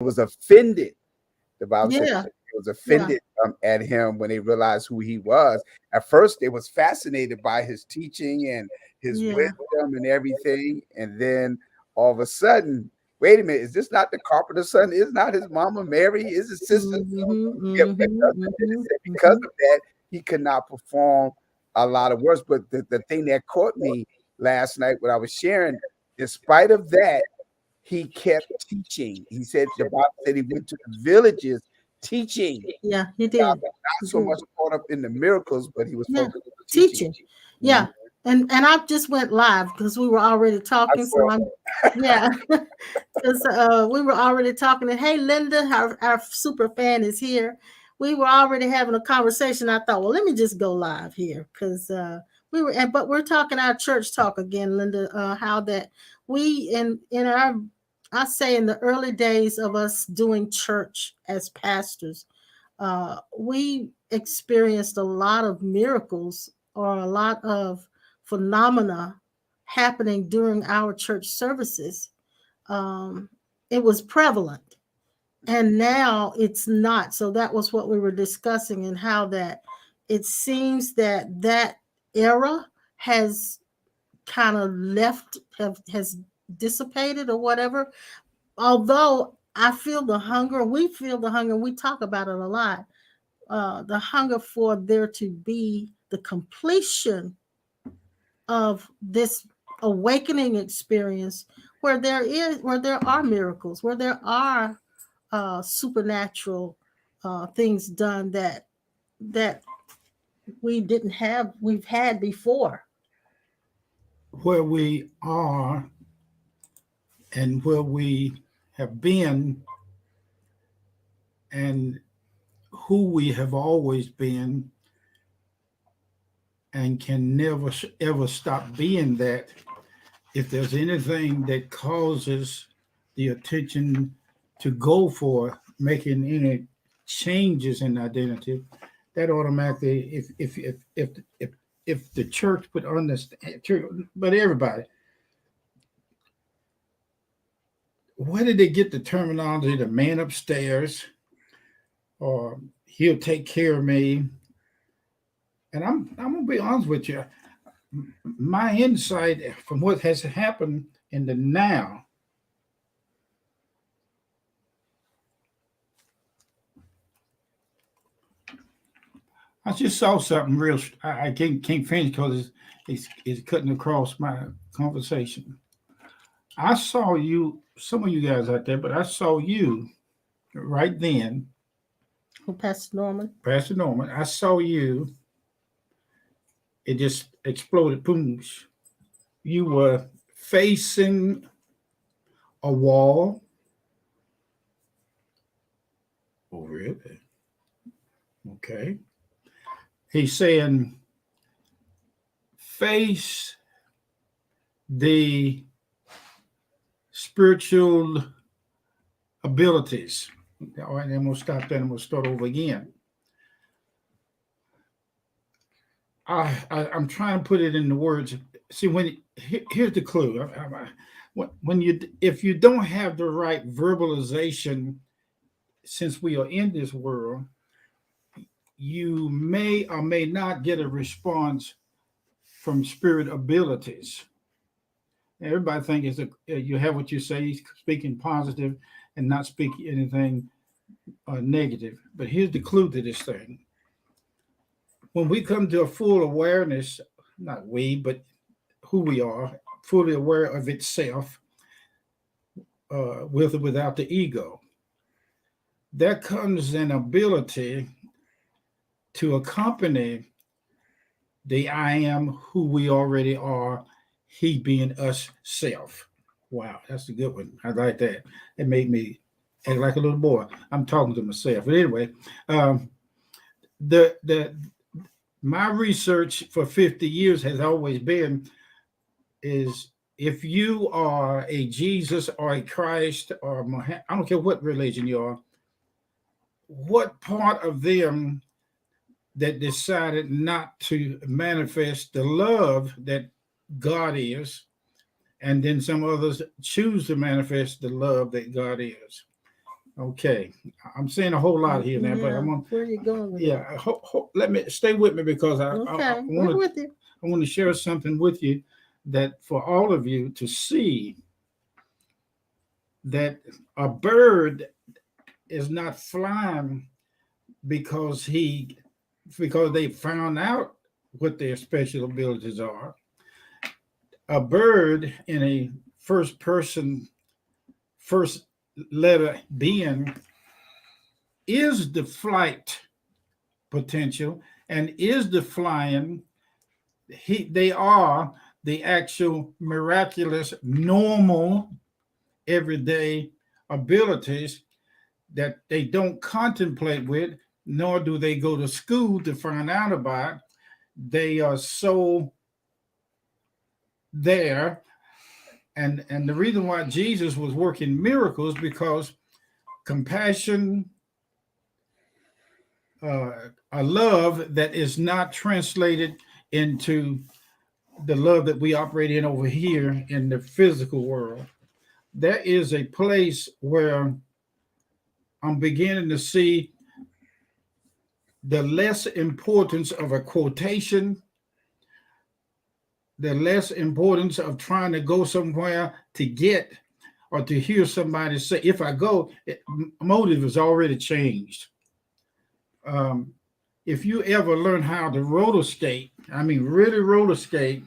was offended. The Bible says Yeah. they was Yeah. offended at him when they realized who he was. At first, they was fascinated by his teaching and his Yeah. wisdom and everything. And then all of a sudden, wait a minute, is this not the carpenter's son? Is not his mama Mary? Is his sister? Mm-hmm, Yeah, mm-hmm, it mm-hmm, said because mm-hmm. of that, he could not perform a lot of works. But the thing that caught me last night, what I was sharing, in spite of that, he kept teaching. He said the Bible said he went to the villages teaching. Yeah, he Not, did. not He so did. much caught up in the miracles, but he was Yeah. focused on teaching. Teaching. Mhm. Yeah. And I just went live because we were already I talking. So saw I'm, that. yeah. Because we were already talking. And hey, Linda, our super fan is here. We were already having a conversation. I thought, well, let me just go live here because we were, but we're talking our church talk again, Linda. How that we in our, I say in the early days of us doing church as pastors, we experienced a lot of miracles or a lot of phenomena happening during our church services. um, it was prevalent, and now it's not. So that was what we were discussing, and how that it seems that that era has kind of left, has dissipated or whatever. Although I feel the hunger, we feel the hunger, we talk about it a lot, the hunger for there to be the completion of this awakening experience, where there are miracles, where there are supernatural things done that we didn't have, we've had before. Where we are and where we have been and who we have always been and can never ever stop being that. If there's anything that causes the attention to go for making any changes in identity, that automatically, if the church would understand, but everybody, where did they get the terminology, the man upstairs, or he'll take care of me? And I'm gonna be honest with you. My insight from what has happened in the now, I just saw something real. I can't finish because it's cutting across my conversation. I saw you, some of you guys out there, but I saw you right then, Who, Pastor Norman? Pastor Norman. I saw you. It just exploded. Boom. You were facing a wall. Oh, really? Okay. He's saying, face the spiritual abilities. All right, I'm going to stop there and we'll start over again. I'm trying to put it in the words. See, here's the clue. When you, if you don't have the right verbalization, since we are in this world, you may or may not get a response from spirit abilities. Everybody thinks you have what you say, speaking positive and not speaking anything negative. But here's the clue to this thing. When we come to a full awareness, not we, but who we are, fully aware of itself, with or without the ego, there comes an ability to accompany the I am who we already are, he being us self. Wow, that's a good one. I like that. It made me act like a little boy. I'm talking to myself. But anyway, um, the my research for 50 years has always been is if you are a Jesus or a Christ or I don't care what religion you are, what part of them that decided not to manifest the love that God is, and then some others choose to manifest the love that God is. Okay, I'm saying a whole lot here now, but I'm on. Where are you going with Yeah, let me stay with me because I we're with you. I want to share something with you that for all of you to see that a bird is not flying because they found out what their special abilities are. A bird in a first person, first letter being is the flight potential and is the flying. They are the actual miraculous, normal, everyday abilities that they don't contemplate with, nor do they go to school to find out about. They are so there. And the reason why Jesus was working miracles because compassion, a love that is not translated into the love that we operate in over here in the physical world. There is a place where I'm beginning to see the less importance of a quotation, the less importance of trying to go somewhere to get or to hear somebody say, if I go, motive is already changed. If you ever learn how to roller skate, I mean, really roller skate,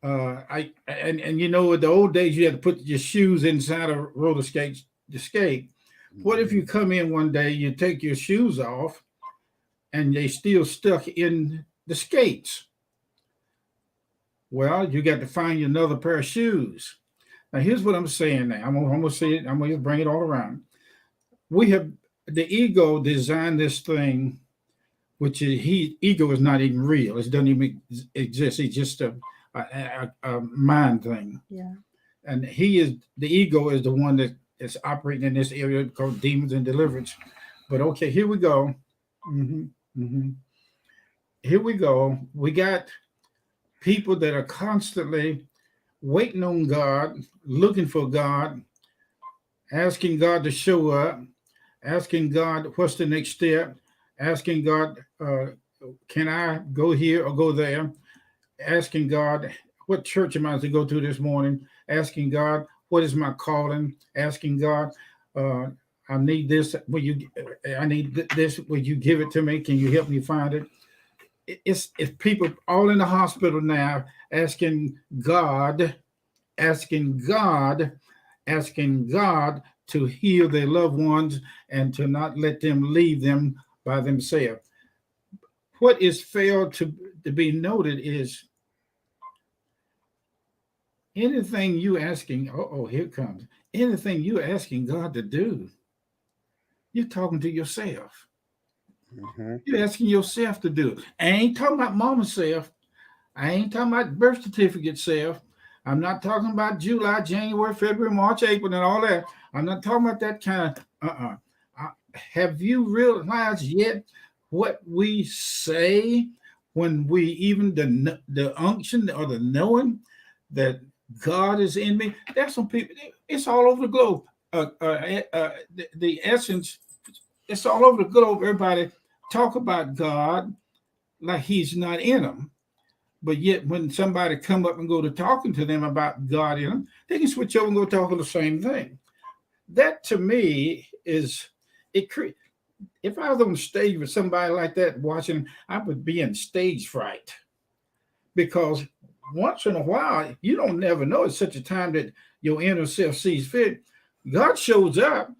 and you know, in the old days, you had to put your shoes inside of roller skates to skate. What if you come in one day, you take your shoes off, and they still stuck in the skates? Well, you got to find you another pair of shoes. Now, here's what I'm saying now. I'm going to say it. I'm going to bring it all around. The ego designed this thing, which is ego is not even real. It doesn't even exist. It's just a mind thing. Yeah. And the ego is the one that is operating in this area called demons and deliverance. But okay, here we go. Here we go. We got people that are constantly waiting on God, looking for God, asking God to show up, asking God what's the next step, asking God, can I go here or go there, asking God, what church am I to go to this morning, asking God, what is my calling, asking God, I need this, I need this, will you give it to me, can you help me find it? It's people all in the hospital now asking God to heal their loved ones and to not let them leave them by themselves. What is failed to be noted is anything you asking, here it comes. Anything you asking God to do, you're talking to yourself. You're asking yourself to do it. I ain't talking about mama self. I ain't talking about birth certificate self. I'm not talking about July, January, February, March, April, and all that. I'm not talking about that kind of, Have you realized yet what we say when we even the unction or the knowing that God is in me? There's some people, it's all over the globe. The essence, it's all over the globe. Everybody talk about God like he's not in them. But yet when somebody come up and go to talking to them about God in them, they can switch over and go talk the same thing. That to me is, if I was on stage with somebody like that watching, I would be in stage fright. Because once in a while, you don't never know at such a time that your inner self sees fit. God shows up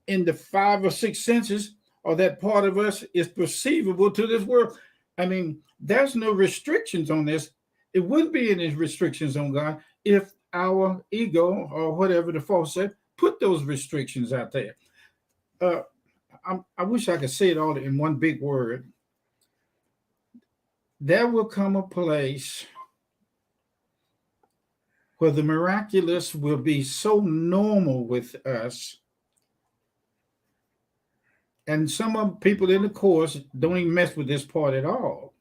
in the 5 or 6 senses, or that part of us is perceivable to this world. I mean, there's no restrictions on this. It wouldn't be any restrictions on God if our ego or whatever the false said put those restrictions out there. I wish I could say it all in one big word. There will come a place where the miraculous will be so normal with us. And some of people in the course don't even mess with this part at all.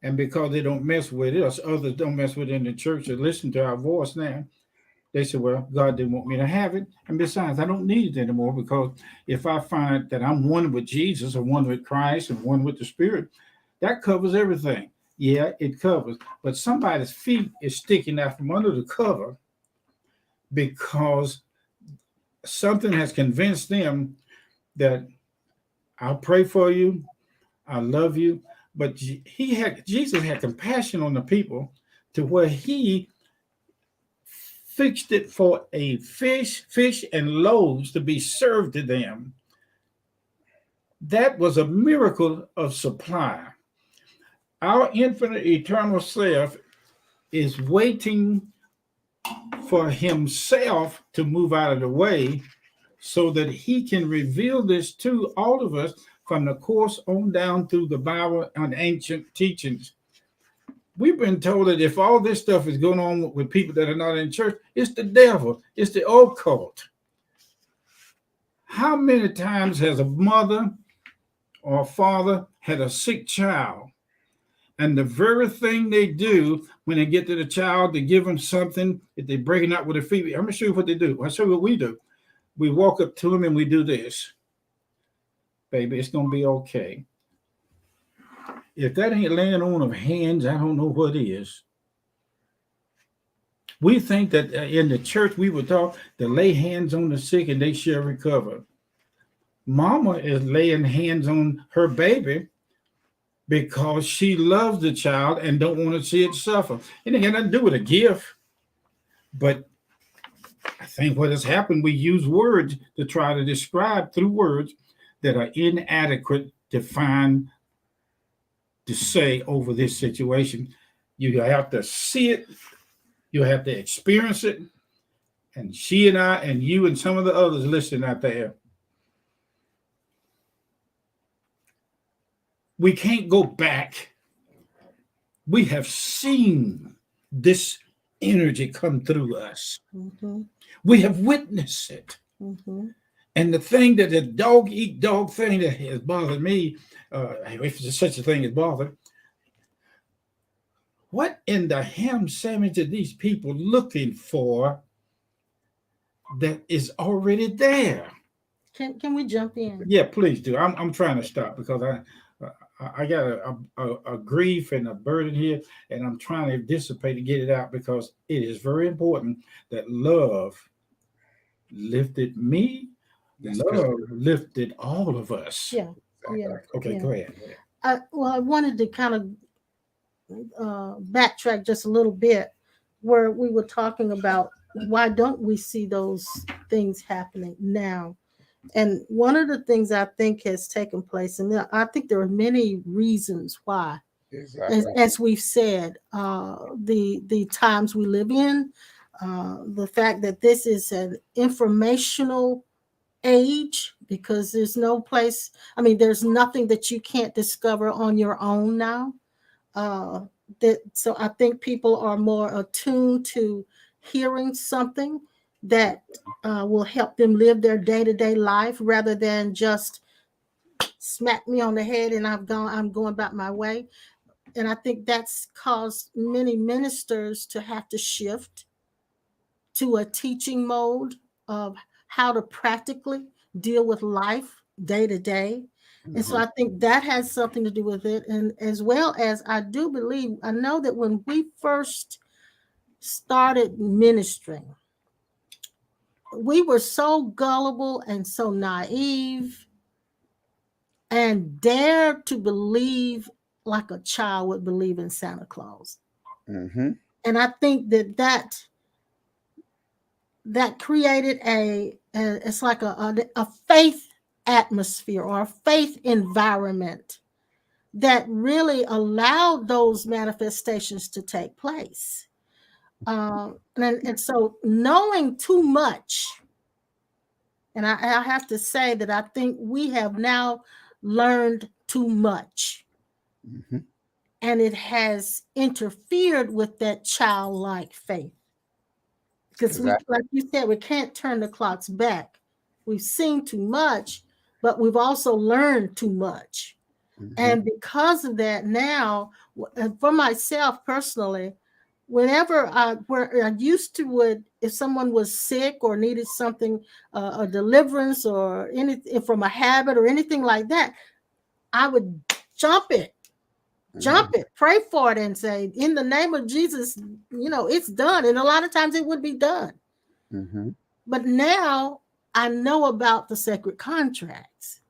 And because they don't mess with us, others don't mess with it in the church or listen to our voice now, They said, well, God didn't want me to have it. And besides, I don't need it anymore, because if I find that I'm one with Jesus or one with Christ and one with the Spirit, that covers everything. Yeah, it covers. But somebody's feet is sticking out from under the cover because something has convinced them that I'll pray for you, I love you. But Jesus had compassion on the people to where he fixed it for a fish and loaves to be served to them. That was a miracle of supply. Our infinite eternal self is waiting for himself to move out of the way so that he can reveal this to all of us from the course on down through the Bible and ancient teachings. We've been told that if all this stuff is going on with people that are not in church, it's the devil, it's the occult. How many times has a mother or a father had a sick child, and the very thing they do when they get to the child, they give them something, if they're breaking out with their feet, I'm going to show you what they do. I'll show you what we do. We walk up to them and we do this. Baby, it's going to be okay. If that ain't laying on of hands, I don't know what is. We think that in the church we were taught to lay hands on the sick and they shall recover. Mama is laying hands on her baby because she loves the child and don't want to see it suffer. And it got nothing to do with a gift. But I think what has happened, we use words to try to describe through words that are inadequate to find to say over this situation. You have to see it, you have to experience it, and she and I and you and some of the others listening out there, we can't go back. We have seen this energy come through us. Mm-hmm. We have witnessed it. Mm-hmm. And the thing that the dog eat dog thing that has bothered me, if there's such a thing as bothered, what in the ham sandwich are these people looking for that is already there? Can we jump in? Yeah, please do. I'm trying to stop because I got a grief and a burden here, and I'm trying to dissipate and get it out because it is very important that love lifted me. Love lifted all of us. Yeah. Yeah. Okay, yeah. Go ahead. I wanted to kind of backtrack just a little bit where we were talking about why don't we see those things happening now? And one of the things I think has taken place, and I think there are many reasons why, exactly. as we've said, the times we live in, the fact that this is an informational age, because there's no place, there's nothing that you can't discover on your own now. So I think people are more attuned to hearing something that will help them live their day-to-day life rather than just smack me on the head and I'm going about my way. And I think that's caused many ministers to have to shift to a teaching mode of how to practically deal with life day to day. And so I think that has something to do with it. And as well as I know that when we first started ministering, we were so gullible and so naive and dared to believe like a child would believe in Santa Claus. Mm-hmm. And I think that created it's like a faith atmosphere or a faith environment that really allowed those manifestations to take place. And so knowing too much, and I have to say that I think we have now learned too much. Mm-hmm. And it has interfered with that childlike faith. Because like you said, we can't turn the clocks back. We've seen too much, but we've also learned too much. Mm-hmm. And because of that now, for myself personally, whenever where I used to would, if someone was sick or needed something, a deliverance or anything from a habit or anything like that, I would jump it, pray for it, and say, in the name of Jesus, it's done. And a lot of times it would be done. Mm-hmm. But now I know about the sacred contracts.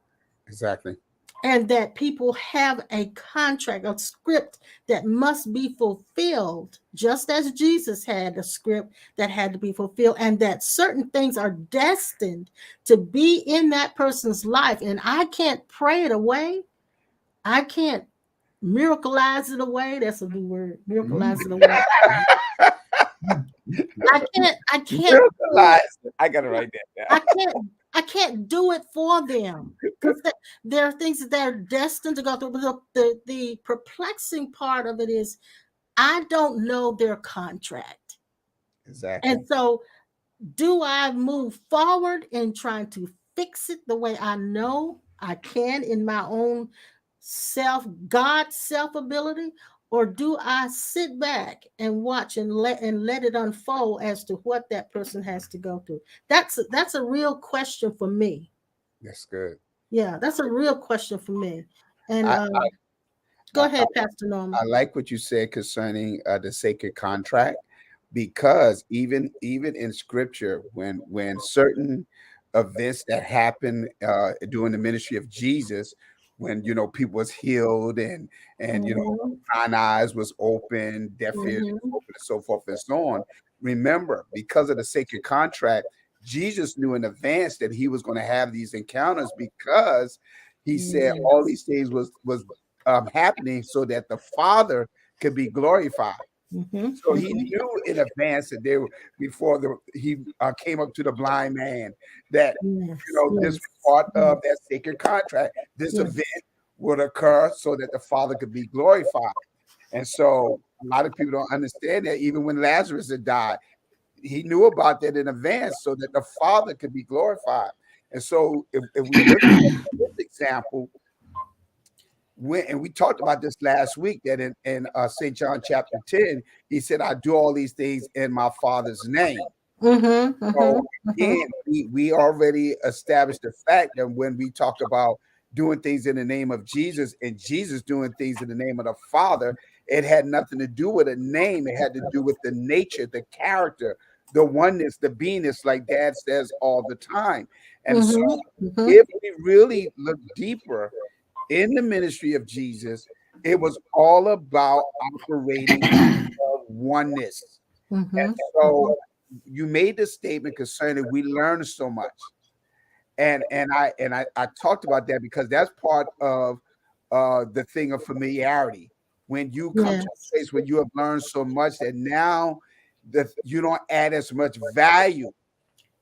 Exactly. And that people have a contract, a script that must be fulfilled, just as Jesus had a script that had to be fulfilled, and that certain things are destined to be in that person's life. And I can't pray it away. I can't miracleize it away. That's a new word. Miracleize it away. I can't I gotta write that I down. can't do it for them, because there are things that they're destined to go through. But the perplexing part of it is I don't know their contract. Exactly. And so do I move forward in trying to fix it the way I know I can in my own God's self ability? Or do I sit back and watch and let it unfold as to what that person has to go through? That's a real question for me. That's good. Yeah, that's a real question for me. And I, go I, ahead, Pastor Norman. I like what you said concerning the sacred contract, because even in scripture, when certain events that happen during the ministry of Jesus, when people was healed and blind eyes was open, deaf ears was open, and so forth and so on. Remember, because of the sacred contract, Jesus knew in advance that he was going to have these encounters, because he said all these things was happening so that the Father could be glorified. So he knew in advance that they were, before he came up to the blind man, that this was part of that sacred contract. This event would occur so that the Father could be glorified. And so a lot of people don't understand that. Even when Lazarus had died, he knew about that in advance so that the Father could be glorified. And so if we look at this example, and we talked about this last week, that in St. John chapter 10, he said, I do all these things in my Father's name. So again, we already established the fact that when we talk about doing things in the name of Jesus and Jesus doing things in the name of the Father, it had nothing to do with a name. It had to do with the nature, the character, the oneness, the beingness, like Dad says all the time. And so if we really look deeper in the ministry of Jesus, it was all about operating oneness. And so you made the statement concerning we learn so much. And I talked about that because that's part of the thing of familiarity. When you come to a place where you have learned so much that now that you don't add as much value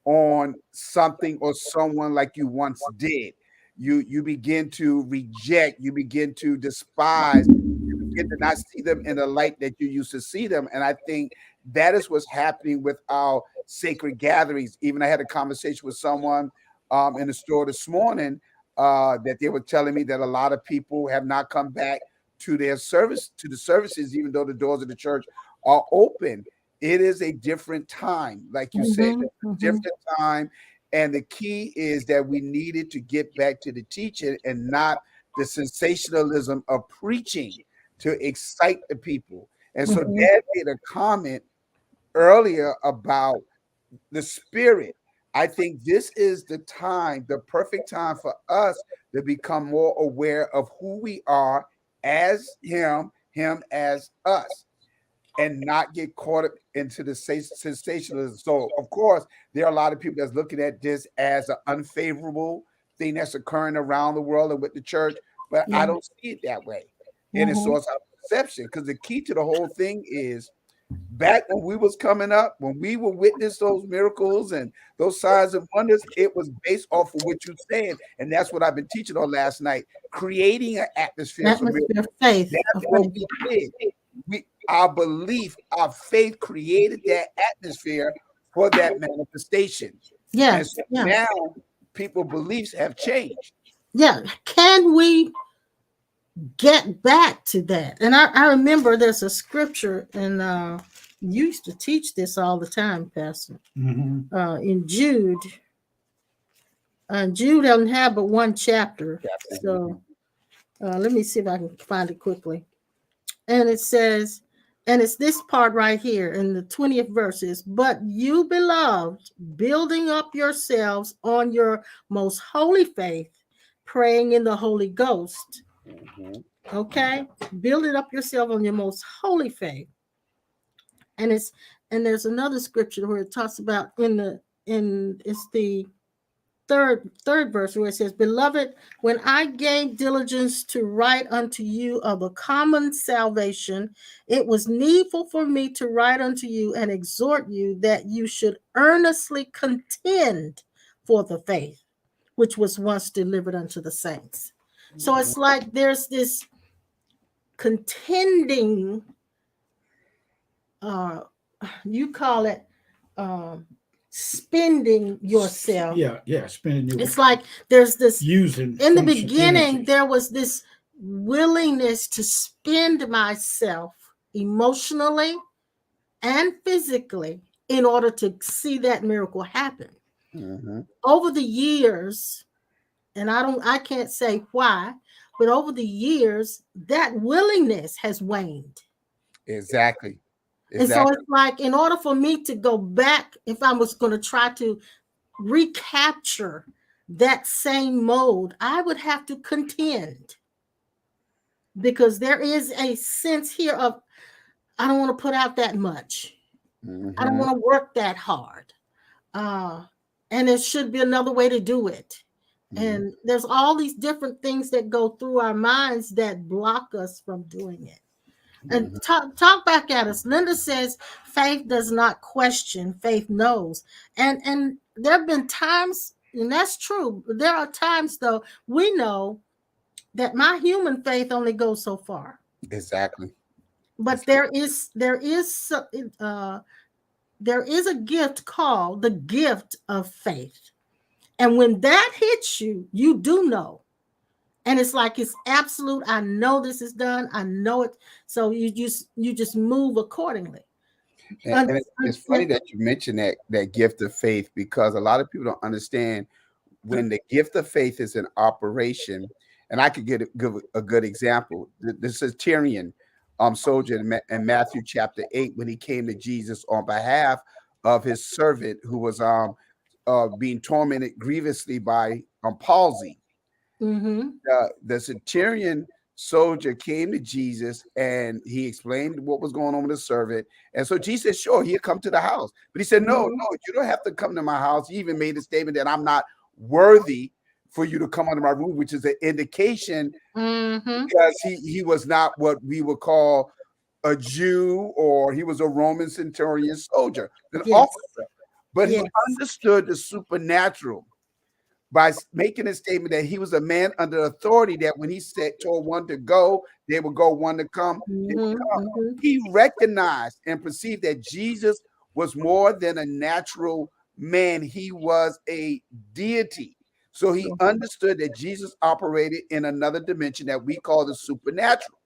on something or someone like you once did. You begin to reject, you begin to despise, you begin to not see them in the light that you used to see them. And I think that is what's happening with our sacred gatherings. Even I had a conversation with someone in the store this morning that they were telling me that a lot of people have not come back to their service, to the services, even though the doors of the church are open. It is a different time, like you said, a different time. And the key is that we needed to get back to the teaching and not the sensationalism of preaching to excite the people. And so Dad made a comment earlier about the spirit. I think this is the time, the perfect time for us to become more aware of who we are as him as us, and not get caught up into the sensationalism. So, of course, there are a lot of people that's looking at this as an unfavorable thing that's occurring around the world and with the church, but I don't see it that way. And it's source of perception, because the key to the whole thing is back when we was coming up, when we were witness those miracles and those signs and wonders, it was based off of what you said. And that's what I've been teaching on last night, creating an atmosphere for miracles. Faith. That's what we did. Our belief, our faith created that atmosphere for that manifestation. And so now people's beliefs have changed. Yeah. Can we get back to that? And I remember there's a scripture in You used to teach this all the time, Pastor. Mm-hmm. In Jude. Jude doesn't have but one chapter. Chapter. So let me see if I can find it quickly. And it says, and it's this part right here in the 20th verses, but you, beloved, building up yourselves on your most holy faith, praying in the Holy Ghost. Mhm. Okay? Building up yourself on your most holy faith. And there's another scripture where it talks about it's the third verse where it says, beloved, when I gave diligence to write unto you of a common salvation, it was needful for me to write unto you and exhort you that you should earnestly contend for the faith which was once delivered unto the saints. So it's like there's this contending, you call it spending yourself. Yeah, spending your It's like there's this using in the function, beginning, energy. there was this willingness to spend myself emotionally and physically in order to see that miracle happen. Mhm. Over the years, and I can't say why, but over the years, that willingness has waned. Exactly. And so Exactly. it's like, in order for me to go back, if I was going to try to recapture that same mode, I would have to contend, because there is a sense here of, I don't want to put out that much. I don't Mhm. want to work that hard. And there should be another way to do it. Mhm. And there's all these different things that go through our minds that block us from doing it. And Mhm. talk back at us. Linda says faith does not question, faith knows. And there have been times, and that's true. There are times though we know that my human faith only goes so far. Exactly. But uh, there is a gift called the gift of faith. And when that hits you, you do know. And it's like it's absolute. I know this is done. I know it. So you just move accordingly. And it's funny that you mentioned that gift of faith, because a lot of people don't understand when the gift of faith is in operation. And I could give a good example. The centurion soldier in Matthew chapter 8, when he came to Jesus on behalf of his servant who was being tormented grievously by palsy. Mm-hmm. The centurion soldier came to Jesus and he explained what was going on with his servant. And so Jesus said, sure, he'll come to the house. But he said, no, Mm-hmm. no, you don't have to come to my house. He even made a statement that I'm not worthy for you to come under my roof, which is an indication, Mm-hmm. because he was not what we would call a Jew, or he was a Roman centurion soldier, an Yes. officer. But he Yes. understood the supernatural by making a statement that he was a man under authority, that when he told one to go, they would go, one to come, they would Mm-hmm. come. Mm-hmm. He recognized and perceived that Jesus was more than a natural man. He was a deity. So he understood that Jesus operated in another dimension that we call the supernatural.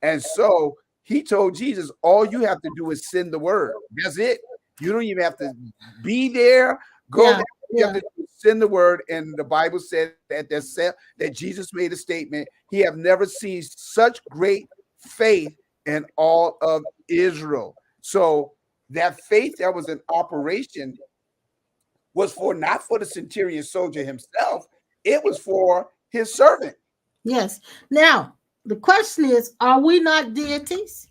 And so he told Jesus, all you have to do is send the word. That's it. You don't even have to be there, go Yeah. there. You have Yeah. to send the word. And the Bible said that Jesus made a statement. He have never seen such great faith in all of Israel. So that faith that was in operation was for, not for the centurion soldier himself, it was for his servant. Yes. Now the question is, are we not deities?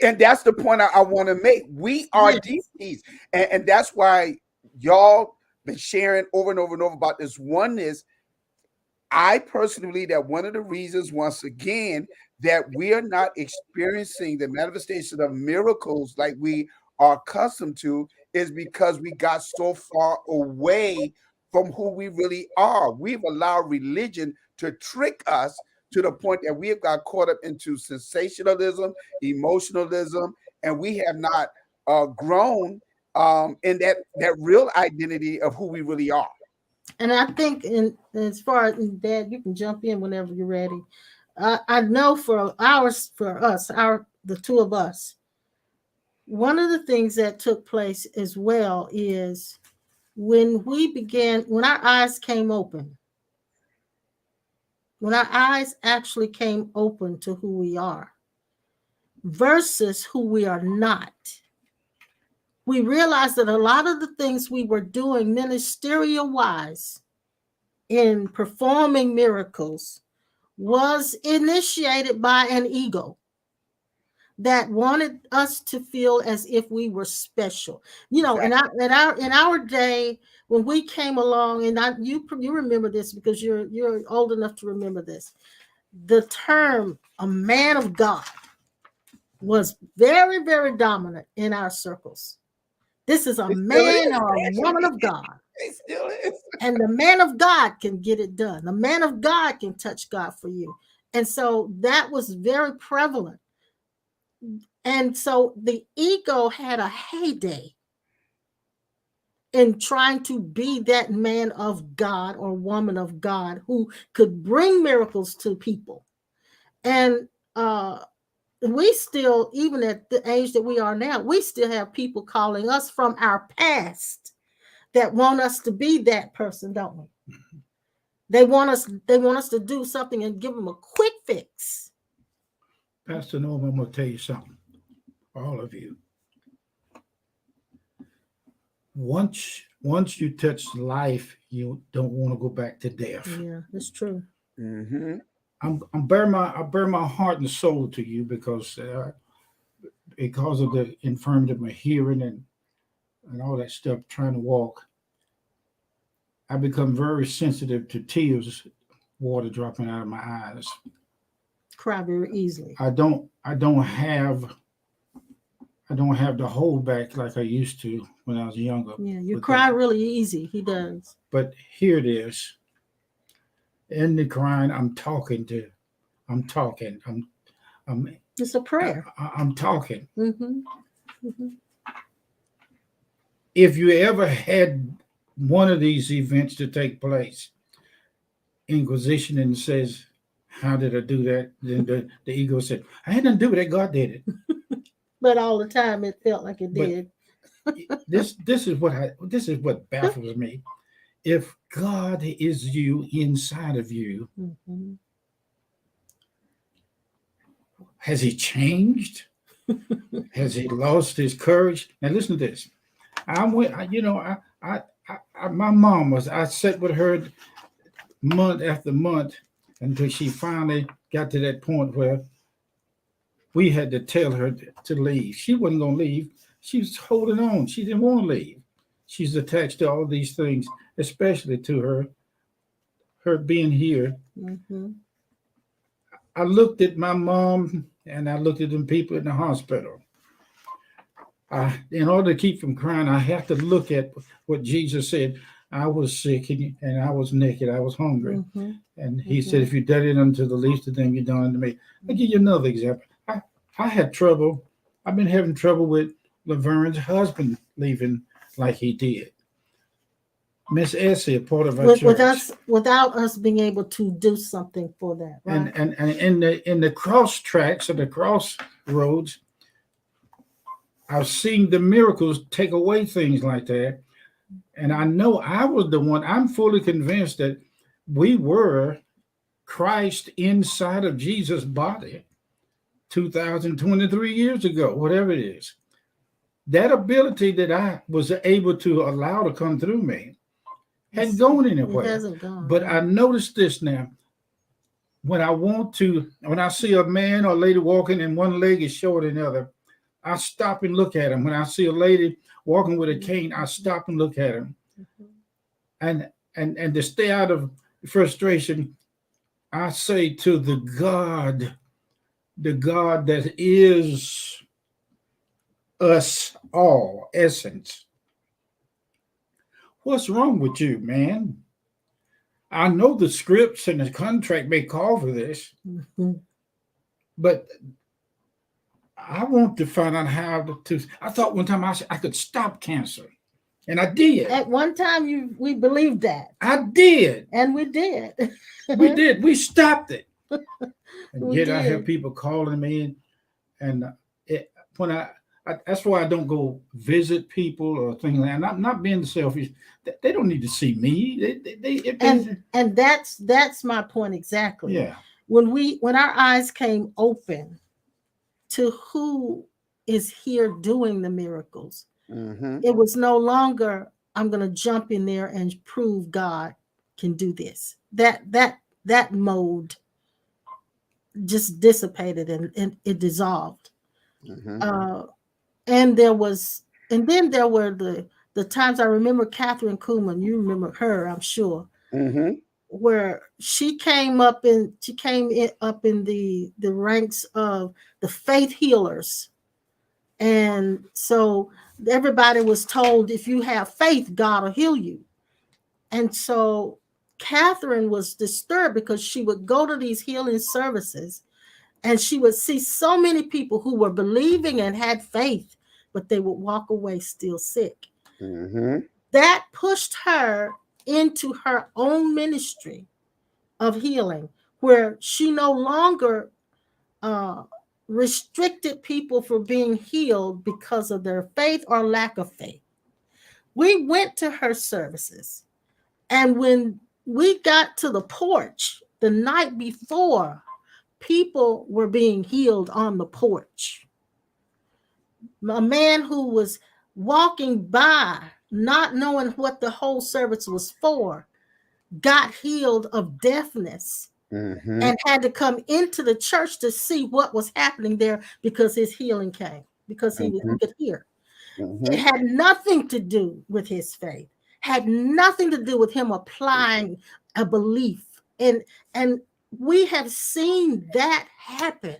And that's the point I want to make. We are Yes. deities, and that's why y'all been sharing over and over and over about this oneness. I personally believe that one of the reasons, once again, that we are not experiencing the manifestation of miracles like we are accustomed to is because we got so far away from who we really are. We've allowed religion to trick us to the point that we have got caught up into sensationalism, emotionalism, and we have not grown in that real identity of who we really are. And I think, as far as Dad, you can jump in whenever you're ready. I know for the two of us, one of the things that took place as well is when our eyes came open, when our eyes actually came open to who we are versus who we are not, we realized that a lot of the things we were doing ministerial wise in performing miracles was initiated by an ego that wanted us to feel as if we were special. You know, in our day, when we came along, and you remember this because you're old enough to remember this. The term "a man of God" was very, very dominant in our circles. This is a man or a woman of God. It still is. And the man of God can get it done. The man of God can touch God for you. And so that was very prevalent. And so the ego had a heyday in trying to be that man of God or woman of God who could bring miracles to people. And we still, even at the age that we are now, we still have people calling us from our past that want us to be that person, don't we? Mm-hmm. They want us to do something and give them a quick fix. Pastor Norman, I'm going to tell you something, all of you. Once you touch life, you don't want to go back to death. Yeah, that's true. Mm-hmm. I bear my heart and soul to you because of the infirmity of my hearing and all that stuff, trying to walk. I become very sensitive to tears, water dropping out of my eyes. Cry very easily. I don't have the hold back like I used to when I was younger. Yeah, you cry really easy. He does. But here it is. In the crying, I'm talking. It's a prayer. I'm talking. Mm-hmm. Mm-hmm. If you ever had one of these events to take place, Inquisition and says, "How did I do that?" Then the ego said, "I had nothing to do with it. God did it." But all the time, it felt like it did. This is what baffles me. If God is you inside of you, Mm-hmm. has He changed? Has He lost His courage? Now listen to this. My mom was. I sat with her month after month until she finally got to that point where we had to tell her to leave. She wasn't going to leave. She was holding on. She didn't want to leave. She's attached to all these things, especially to her being here. Mm-hmm. I looked at my mom and I looked at them people in the hospital. In order to keep from crying, I have to look at what Jesus said. I was sick and I was naked. I was hungry. Mm-hmm. And He said, if you did it unto the least of them, you done unto me. I'll give you another example. I had trouble. I've been having trouble with Laverne's husband leaving like he did. Miss Essie, a part of our church. Without us being able to do something for that. Right? And in the cross tracks or the crossroads, I've seen the miracles take away things like that. And I know I was the one. I'm fully convinced that we were Christ inside of Jesus' body 2023 years ago, whatever it is. That ability that I was able to allow to come through me hadn't gone anywhere. It hasn't gone. But I noticed this now. When I see a man or a lady walking and one leg is shorter than the other, I stop and look at him. When I see a lady walking with a cane, I stop and look at him. Mm-hmm. And to stay out of frustration, I say to the God that is us all, essence, what's wrong with you, man? I know the scripts and the contract may call for this, mm-hmm. but I want to find out how to. I thought one time I could stop cancer, and I did. At one time, we believed that. I did, and we did. We did. We stopped it. And yet I have people calling me, and when That's why I don't go visit people or things like that. Not being selfish. They don't need to see me. And that's my point exactly. Yeah. When our eyes came open to who is here doing the miracles, it was no longer I'm going to jump in there and prove God can do this. That mode just dissipated and it dissolved. And then there were the times I remember Catherine Kuhlman. You remember her, I'm sure, where she came up in the ranks of the faith healers, and so everybody was told, if you have faith, God will heal you. And so Catherine was disturbed because she would go to these healing services and she would see so many people who were believing and had faith, but they would walk away still sick. That pushed her into her own ministry of healing, where she no longer restricted people from being healed because of their faith or lack of faith. We went to her services, and when we got to the porch the night before, people were being healed on the porch. A man who was walking by, not knowing what the whole service was for, got healed of deafness and had to come into the church to see what was happening there because his healing came, because he could hear. It had nothing to do with his faith, had nothing to do with him applying a belief. And we have seen that happen.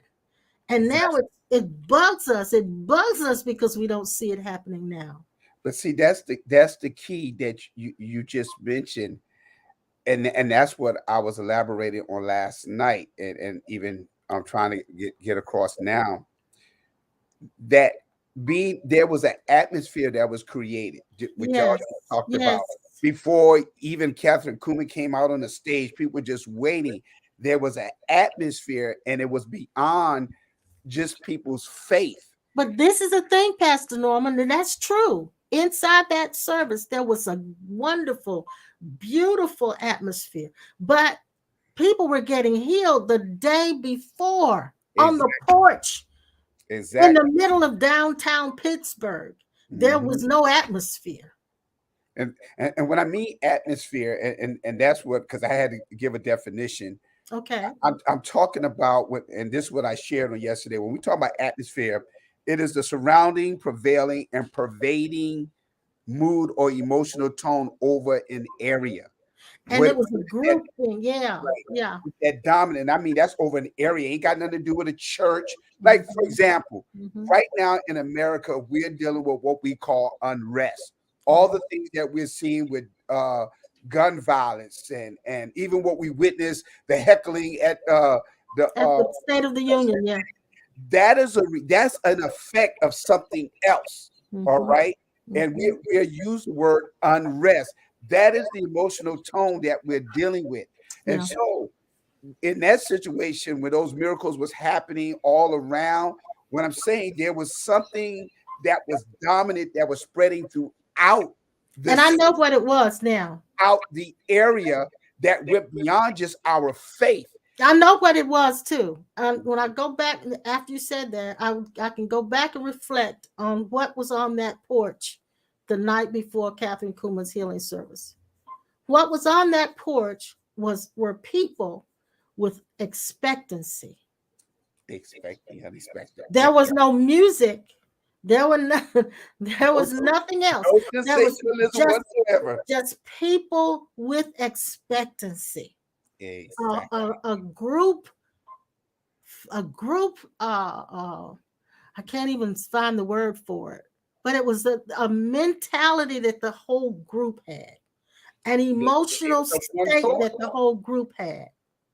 And now it bugs us. It bugs us because we don't see it happening now. But see, that's the key that you just mentioned. And that's what I was elaborating on last night, and even I'm trying to get across now, that there was an atmosphere that was created, which y'all talked about before even Catherine Kuhlman came out on the stage. People were just waiting. There was an atmosphere, and it was beyond just people's faith. But this is a thing, Pastor Norman, and that's true. Inside that service, there was a wonderful, beautiful atmosphere. But people were getting healed the day before on the porch. In the middle of downtown Pittsburgh. There was no atmosphere. And when I mean atmosphere, and that's what, because I had to give a definition. Okay. I'm talking about what, and this is what I shared on yesterday. When we talk about atmosphere, it is the surrounding, prevailing, and pervading mood or emotional tone over an area. And it was a group thing, yeah. That dominant. I mean, that's over an area. Ain't got nothing to do with a church. Like, for example, right now in America, we're dealing with what we call unrest. All the things that we're seeing with gun violence, and even what we witnessed, the heckling at the State of the Union, yeah. That's an effect of something else. All right. And we're using the word unrest. That is the emotional tone that we're dealing with. And so in that situation, where those miracles was happening all around, what I'm saying, there was something that was dominant, that was spreading throughout. And I know what it was now. Out the area that went beyond just our faith. I know what it was too. When I go back, after you said that, I can go back and reflect on what was on that porch the night before Catherine Kuhlman's healing service. What was on that porch were people with expectancy. There was no music. There was nothing else. There was just people with expectancy. A group. I can't even find the word for it, but it was a mentality that the whole group had, an emotional state that the whole group had.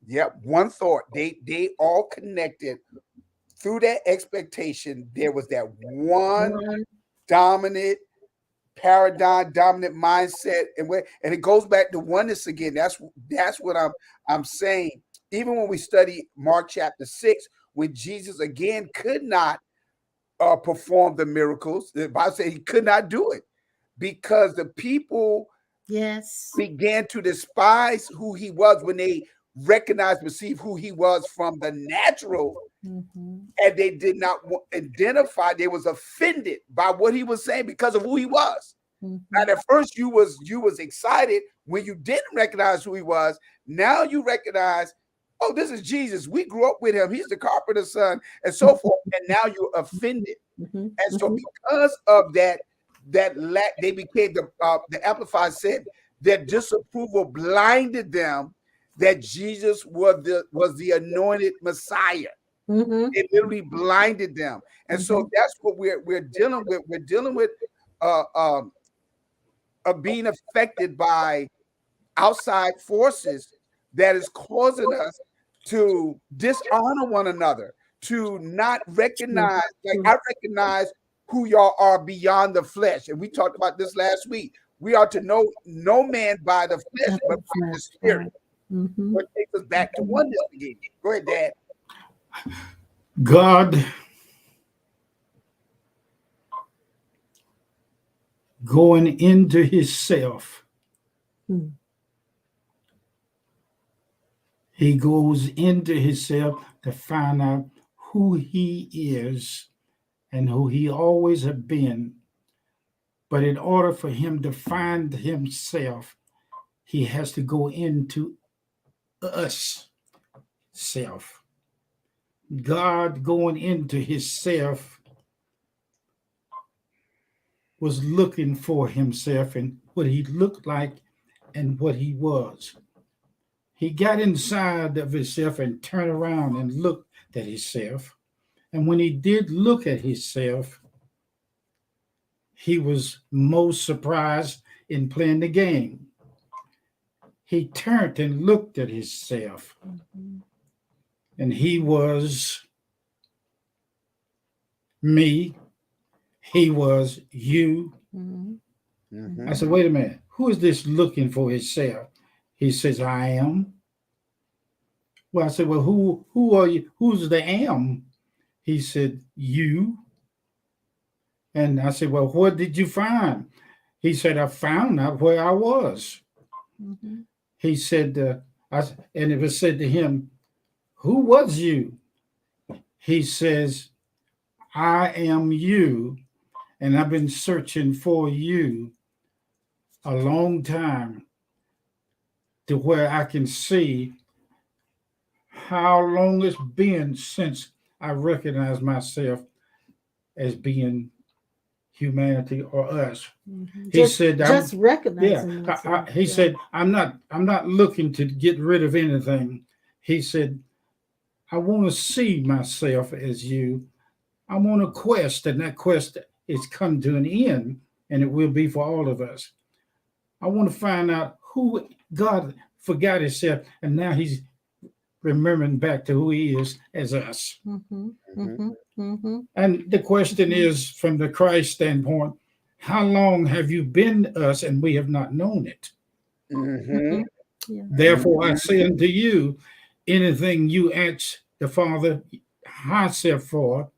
Yep, one thought. They all connected through that expectation. There was that one dominant paradigm, dominant mindset, and it goes back to oneness again. That's what I'm saying. Even when we study Mark chapter 6, when Jesus again could not perform the miracles. The Bible said he could not do it because the people began to despise who he was when they recognized, perceived who he was from the natural, and they did not identify. They was offended by what he was saying because of who he was. And at first you was excited when you didn't recognize who he was. Now you recognize, oh, this is Jesus. We grew up with him. He's the carpenter's son, and so forth. And now you're offended. And so because of that they became the Amplified said that disapproval blinded them that Jesus was the anointed Messiah. It literally blinded them. And so that's what we're dealing with. We're dealing with being affected by outside forces that is causing us to dishonor one another, to not recognize, like I recognize who y'all are beyond the flesh. And we talked about this last week. We are to know no man by the flesh, but by the Spirit. What takes us back to oneness again. Go ahead, Dad. God going into himself. He goes into himself to find out who he is and who he always have been. But in order for him to find himself, he has to go into us self. God going into himself was looking for himself and what he looked like and what he was. He got inside of himself and turned around and looked at himself. And when he did look at himself, he was most surprised in playing the game. He turned and looked at himself. And he was me. He was you. I said, wait a minute. Who is this looking for himself? He says, I am. Well, I said, well, who are you? Who's the am? He said, you. And I said, well, what did you find? He said, I found out where I was. He said, and it was said to him, who was you? He says, I am you, and I've been searching for you a long time to where I can see how long it's been since I recognize myself as being humanity or us. He said, just recognizing. He said, I'm not looking to get rid of anything. He said, I want to see myself as you. I'm on a quest, and that quest is come to an end, and it will be for all of us. I want to find out who God forgot himself, and now he's remembering back to who he is as us. And the question is, from the Christ standpoint, how long have you been us and we have not known it? Therefore, I say unto you, anything you ask the Father himself for,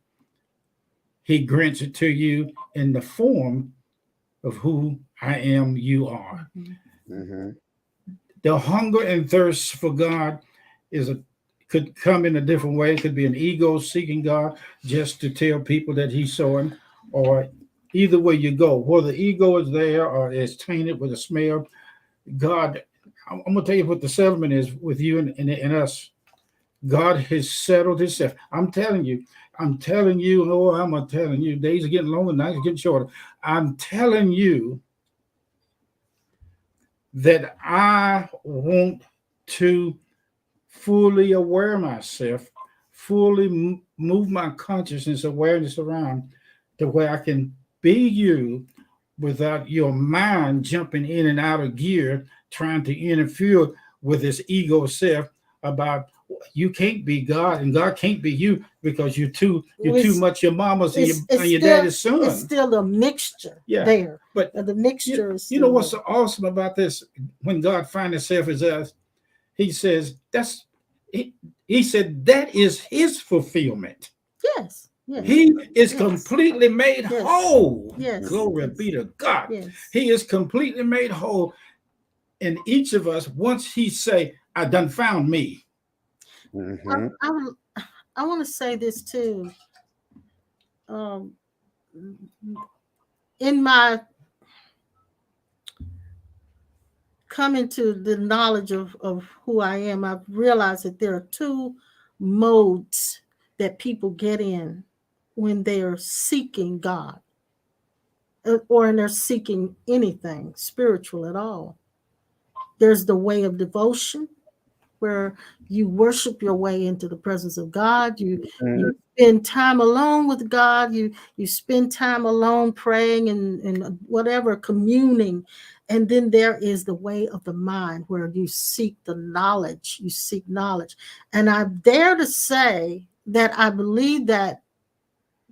he grants it to you in the form of who I am, you are. The hunger and thirst for God could come in a different way. It could be an ego seeking God just to tell people that he saw him, or either way you go, whether the ego is there or it's tainted with a smell. God, I'm going to tell you what the settlement is with you and us. God has settled himself. I'm telling you, days are getting longer, nights are getting shorter. I'm telling you that I want to fully aware myself, fully move my consciousness, awareness around to where I can be you without your mind jumping in and out of gear, trying to interfere with this ego self about you can't be God and God can't be you because you're too much your mama's and your daddy's son. It's still a mixture there. But the mixture is you know what's so awesome about this? When God finds himself as us, he says he said that is his fulfillment. Yes. Yes. He is Yes. completely made Yes. whole. Yes. Glory Yes. be to God. Yes. He is completely made whole. And each of us, once he say, I done found me. Mm-hmm. I want to say this too. In my coming to the knowledge of who I am, I've realized that there are two modes that people get in when they're seeking God or when they're seeking anything spiritual at all. There's the way of devotion, where you worship your way into the presence of God. You spend time alone with God. You spend time alone praying and whatever, communing. And then there is the way of the mind, where you seek the knowledge. You seek knowledge. And I dare to say that I believe that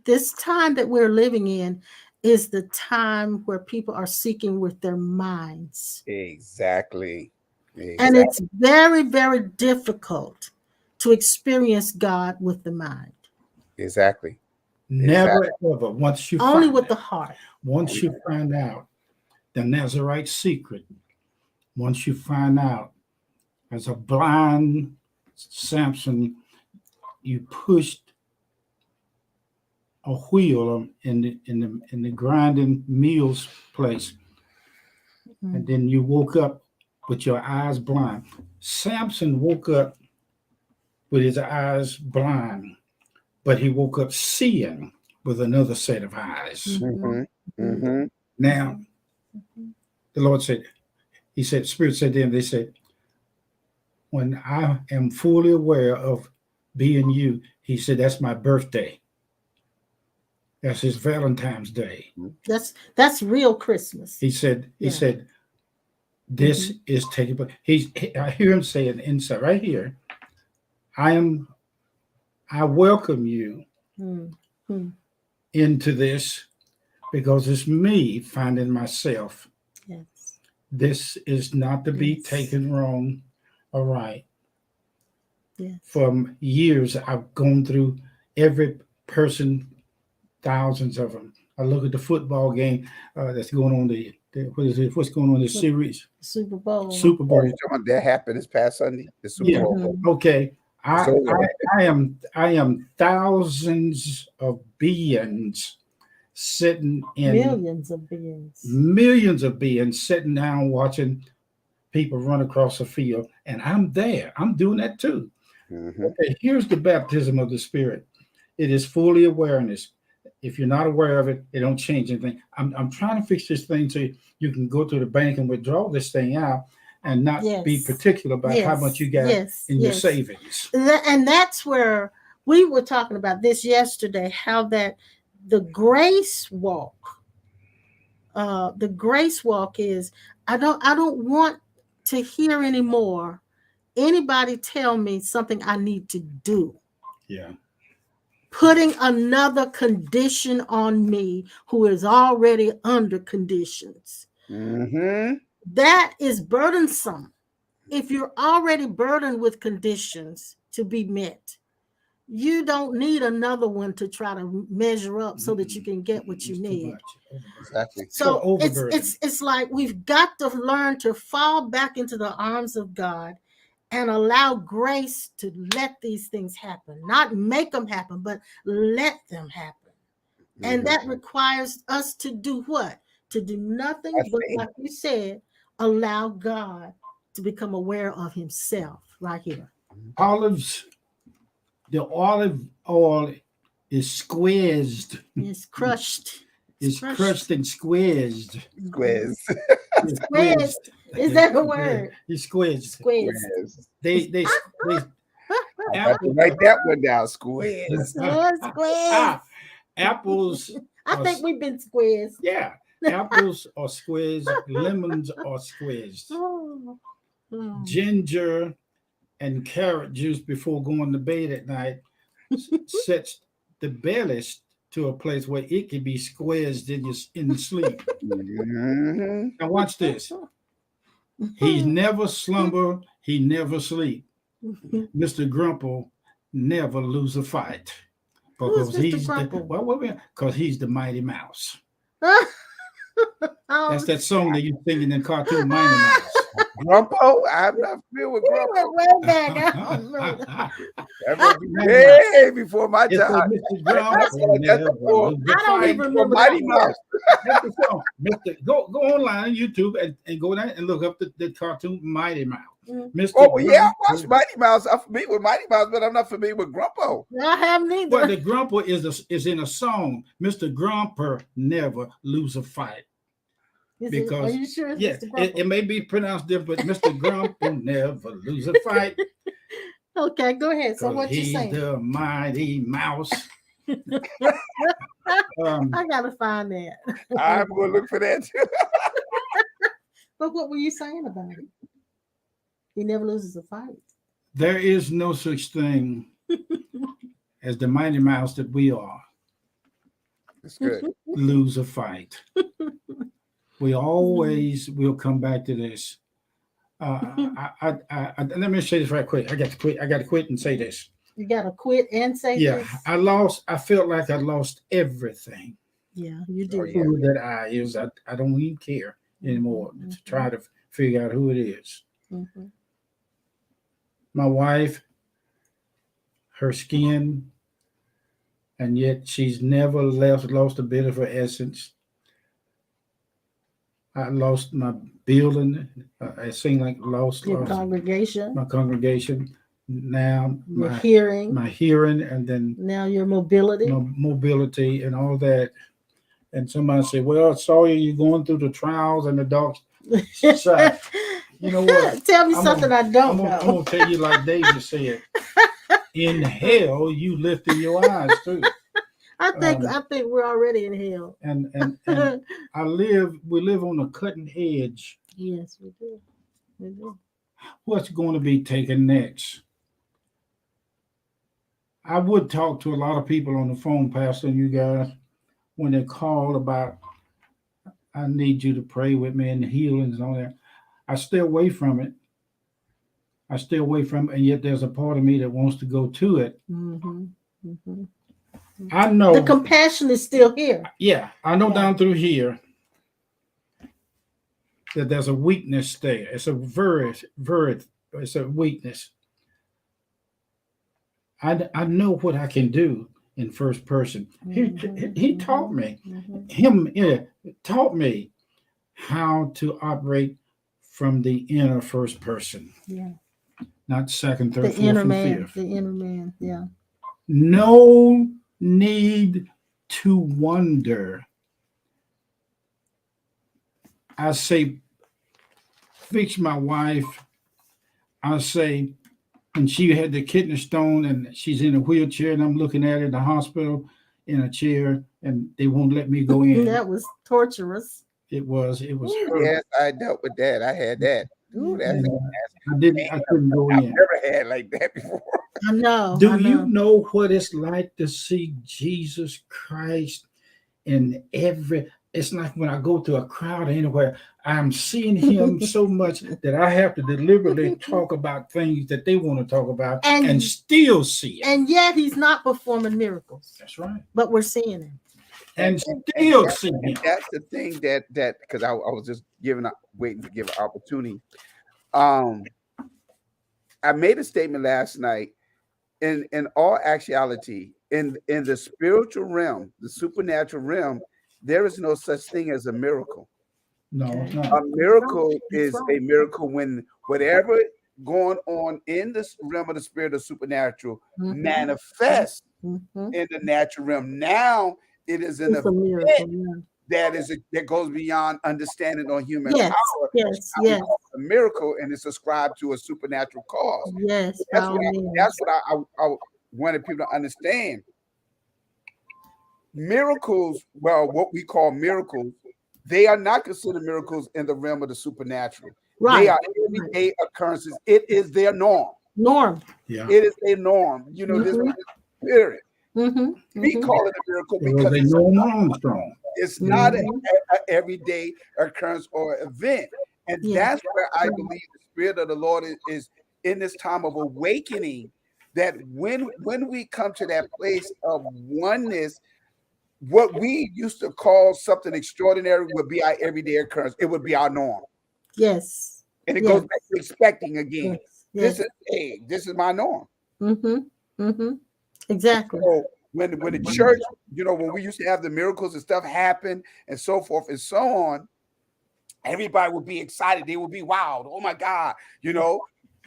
this time that we're living in is the time where people are seeking with their minds. Exactly. And it's very, very difficult to experience God with the mind. Exactly. Never ever. Once you Only find with it, the heart. once you find out the Nazarite secret, once you find out as a blind Samson, you pushed a wheel in the grinding meals place, and then you woke up with your eyes blind. Samson woke up with his eyes blind, but he woke up seeing with another set of eyes. Mm-hmm. Mm-hmm. Now, the Lord said, He said, Spirit said to him, they said, when I am fully aware of being you, He said, that's my birthday. That's His Valentine's Day. That's real Christmas. He said, this is taking place. I hear Him saying inside right here, I welcome you into this because it's me finding myself. Yes. This is not to be taken wrong or right. Yes. For years, I've gone through every person, thousands of them. I look at the football game that's going on. What's going on in the series? Super Bowl. Super Bowl. Oh, you talking about that happened this past Sunday? The Super Bowl. Okay. I am thousands of beings sitting in millions of beings sitting down watching people run across the field, and I'm there. I'm doing that too. Mm-hmm. Okay, here's the baptism of the Spirit. It is fully awareness. If you're not aware of it, it don't change anything. I'm trying to fix this thing so you can go to the bank and withdraw this thing out and not be particular about how much you got in your savings. And that's where we were talking about this yesterday, how that the grace walk is, I don't want to hear anymore anybody tell me something I need to do. Yeah. Putting another condition on me who is already under conditions. Mm-hmm. That is burdensome. If you're already burdened with conditions to be met, you don't need another one to try to measure up so that you can get what you need. Exactly. So it's like we've got to learn to fall back into the arms of God and allow grace to let these things happen. Not make them happen, but let them happen. Mm-hmm. And that requires us to do what? To do nothing but, like you said, allow God to become aware of Himself right here. The olive oil is squeezed. It's crushed. It's crushed and squeezed. Squeezed. Squeezed. Is that a word? It's squeezed. Squeezed. They I have to write that one down. Squeezed. Squeezed. Apples. I think we've been squeezed. Yeah. Apples are squeezed. Lemons are squeezed. Ginger and carrot juice before going to bed at night sets the belly to a place where it can be squeezed in the sleep. Mm-hmm. Now watch this. He never slumber, he never sleep. Mr. Grumple never lose a fight. because Mr. he's Grumple? because he's the Mighty Mouse. Oh, That's that song that you singing in cartoon Mighty Mouse. Grumpo? I'm not familiar with we Grumpo. went way back. I don't know. That must be way before my It's time. a Mr. Grumpo That's never before lose the I don't fight. even remember Mighty that Mouse. That's the song. Go online YouTube and go down and look up the cartoon Mighty Mouse. Mm. Mr. Oh, well, yeah, I Grumpo. watched Mighty Mouse. I'm familiar with Mighty Mouse, but I'm not familiar with Grumpo. I have neither. Well, the Grumpo is in a song. Mr. Grumper never lose a fight. Are you sure it's Yes, Mr. Grumple? it may be pronounced different, but Mr. Grumpo never lose a fight. Okay, go ahead. So what you he's saying? the Mighty Mouse. I gotta find that. I'm going to look for that too. But what were you saying about it? He never loses a fight. There is no such thing as the Mighty Mouse that we are. That's good. Lose a fight. We always will come back to this. Let me say this right quick. I got to quit and say this. You gotta quit and say this. I felt like I lost everything. Yeah, you do. Oh, yeah. Who that I is. I don't even care anymore to try to figure out who it is. Mm-hmm. My wife, her skin, and yet she's never lost a bit of her essence. I lost my building. It seemed like lost Congregation. my congregation. Now Your hearing. my hearing, and then Now your mobility. my mobility and all that. And somebody said, "Well, I saw you going through the trials and the dark side." You know what? Tell me something I don't know. I'm gonna tell you like David said. In hell, you lifted your eyes too. I think we're already in hell. And we live on the cutting edge. Yes, we do. We do. What's going to be taken next? I would talk to a lot of people on the phone, Pastor, and you guys, when they call about, I need you to pray with me and healings and all that. I stay away from it. And yet there's a part of me that wants to go to it. Mm-hmm. Mm-hmm. I know the compassion is still here. Yeah, I know down through here that there's a weakness there. It's a it's a weakness. I know what I can do in first person. He taught me. Taught me how to operate from the inner first person. Yeah. Not second, third, the fourth, inner and man. fifth. The inner man. Yeah. No need to wonder. I say, fix my wife. I say, and she had the kidney stone and she's in a wheelchair and I'm looking at her in the hospital in a chair and they won't let me go in. That was torturous. It was. Yes, I dealt with that. I had that. Ooh, I couldn't go in. I've never had like that before. I know. Do you know what it's like to see Jesus Christ in every? It's like when I go to a crowd anywhere, I'm seeing him so much that I have to deliberately talk about things that they want to talk about and still see it. And yet he's not performing miracles. That's right. But we're seeing him. And still seeing him. That's the thing that because I was just waiting to give an opportunity. I made a statement last night. In all actuality, in the spiritual realm, the supernatural realm, there is no such thing as a miracle. No, a miracle is a miracle when whatever going on in this realm of the spirit of supernatural manifests in the natural realm. Now it is an event that goes beyond understanding on human power. Yes. A miracle, and it's ascribed to a supernatural cause. Yes, that's what I wanted people to understand. Miracles, well, what we call miracles, they are not considered miracles in the realm of the supernatural. Right. They are everyday occurrences. It is their norm. Yeah. It is their norm. You know, this spirit. We call it a miracle because it's not an everyday occurrence or event. And that's where I believe the Spirit of the Lord is in this time of awakening that when we come to that place of oneness, what we used to call something extraordinary would be our everyday occurrence. It would be our norm. Yes. And it Yes. goes back to expecting again. Yes. This is my norm. Exactly. So when the church, when we used to have the miracles and stuff happen and so forth and so on, everybody would be excited. They would be wild. Oh my God.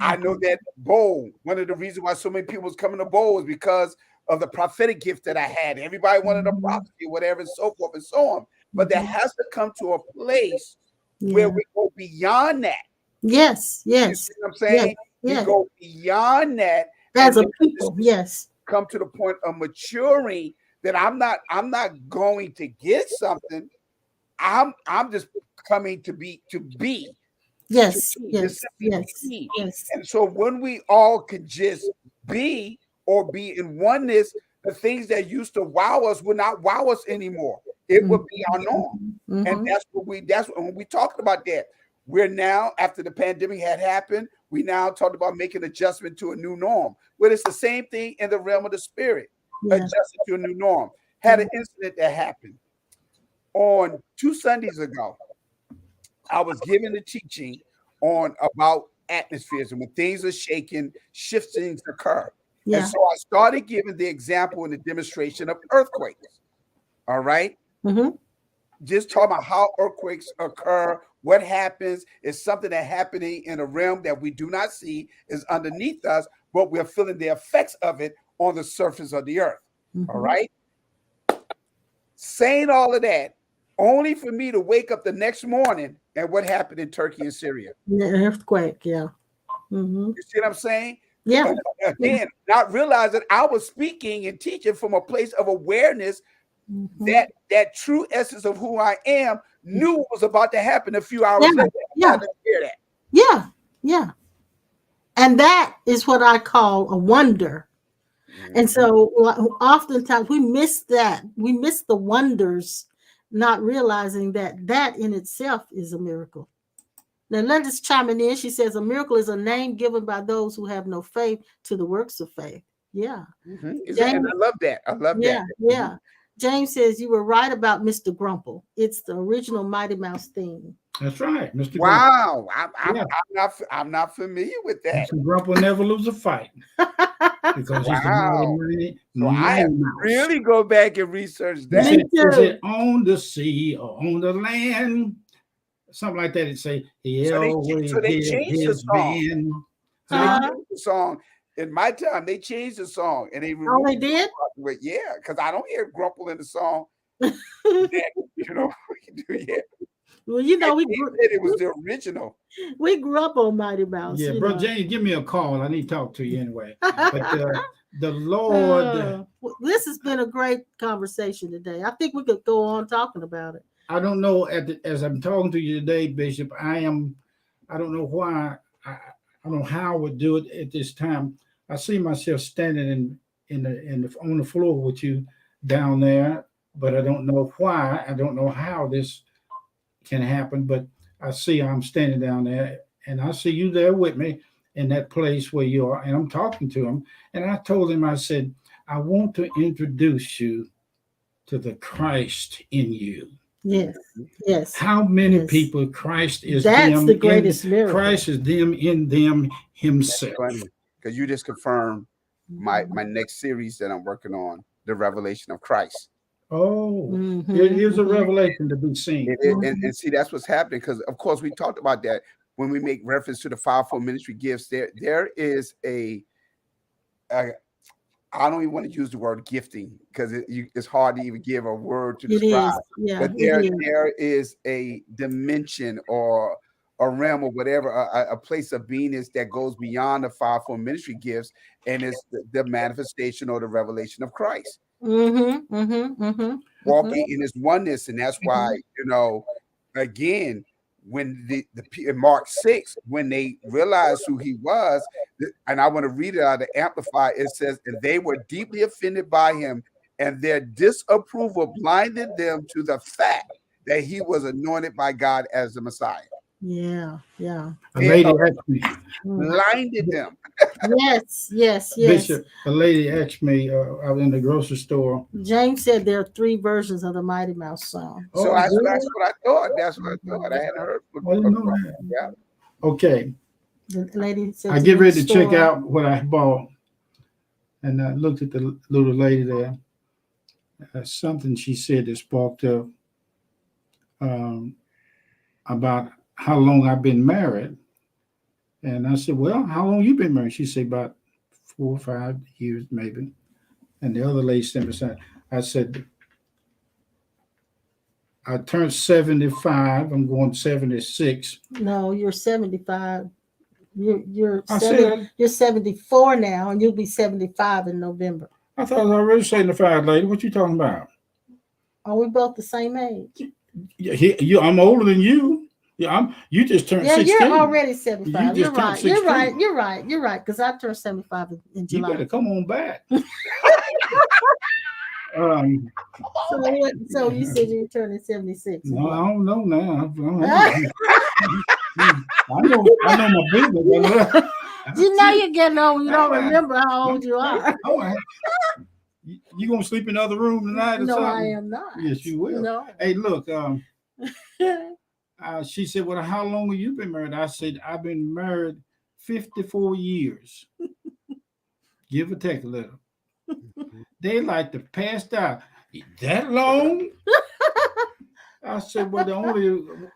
I know that bowl. One of the reasons why so many people was coming to bowl was because of the prophetic gift that I had. Everybody wanted a prophecy, whatever, and so forth and so on. But that has to come to a place where we go beyond that. Yes. You see what I'm saying? Yes. We go beyond that as a people. Yes. Come to the point of maturing that I'm not going to get something. I'm just coming to be. Yes. Yes. Yes. And so when we all could just be or be in oneness, the things that used to wow us would not wow us anymore. It would be our norm. And that's when we talked about that. We're now, after the pandemic had happened, we now talked about making adjustment to a new norm. But it's the same thing in the realm of the spirit, adjusting to a new norm. Had an incident that happened on 2 Sundays ago. I was given a teaching on about atmospheres, and when things are shaking, shiftings occur. And so I started giving the example and the demonstration of earthquakes. All right. Just talking about how earthquakes occur, what happens is something that happening in a realm that we do not see, is underneath us, but we're feeling the effects of it on the surface of the earth. All right. Saying all of that, only for me to wake up the next morning and what happened in Turkey and Syria. Earthquake, You see what I'm saying? Yeah. Again, not realizing I was speaking and teaching from a place of awareness that true essence of who I am knew what was about to happen a few hours later. I didn't hear that. Yeah. And that is what I call a wonder. And so oftentimes we miss that. We miss the wonders, not realizing that in itself is a miracle. Now, Linda's chiming in. She says a miracle is a name given by those who have no faith to the works of faith. Yeah. And I love that. Yeah. James says you were right about Mr. Grumple. It's the original Mighty Mouse theme. That's right, Mr. Wow. I'm not familiar with that. Mr. Grumple never lose a fight. Because he's the mighty I have to really go back and research that. Is it on the sea or on the land? Something like that. It say he always they changed the song. So they changed the song. In my time, they changed the song and they removed they did? Yeah, because I don't hear Grumple in the song. Well, it was the original. We grew up on Mighty Mouse. Yeah, bro, James, give me a call. I need to talk to you anyway. But the Lord. This has been a great conversation today. I think we could go on talking about it. I don't know. As I'm talking to you today, Bishop, I don't know why. I don't know how I would do it at this time. I see myself standing on the floor with you down there, but I don't know why. I don't know how this can happen, but I see I'm standing down there, and I see you there with me in that place where you are, and I'm talking to him. And I told him, I said, I want to introduce you to the Christ in you. Yes. How many people Christ is That's them the greatest miracle. Christ is them in them himself. Because you just confirmed my next series that I'm working on, the revelation of Christ. Oh, here's a revelation to be seen. And see, that's what's happening. Because of course we talked about that when we make reference to the fivefold ministry gifts. There is I don't even want to use the word gifting because it's hard to even give a word to describe. But there is a dimension or a realm or whatever, a place of beingness that goes beyond the fivefold ministry gifts, and it's the manifestation or the revelation of Christ. Walking in his oneness, and that's why again. When in Mark 6, when they realized who he was, and I want to read it out of the Amplified, it says, and they were deeply offended by him, and their disapproval blinded them to the fact that he was anointed by God as the Messiah. Yeah. Yeah. A lady asked me, Blinded them. Yes. Yes. Yes. Bishop, a lady asked me, I was in the grocery store. James said there are 3 versions of the Mighty Mouse song. So Oh, that's really? what I thought. That's what I thought. I hadn't heard. I didn't know that. Yeah. Okay. The lady said I to get the ready to check store. out what I bought, and I looked at the little lady there. Something she said that sparked up um, about how long I've been married. And I said, well, how long you been married? She said about 4 or 5 years, maybe. And the other lady sitting beside, I said, I turned 75. I'm going 76. No, you're 75. You're I 70, said, you're 74 now, and you'll be 75 in November. I thought I was already 75, lady. What you talking about? Are we both the same age? I'm older than you. Yeah, you just turned Yeah, 16. you're already 75. You You're just turned right. You're 16. right. You're right. You're right. Because I turned 75 in You July. better come on back. um, So you said you were turning 76. no, I don't know now. I know my business. You know you're getting old. You don't remember how old you are. All right. You gonna sleep in the other room tonight or No, something? I am not. Yes, you will. No. Hey, look. She said, "Well, how long have you been married?" I said, "I've been married 54 years. Give or take a little." They like to pass out. That long? I said, "Well, the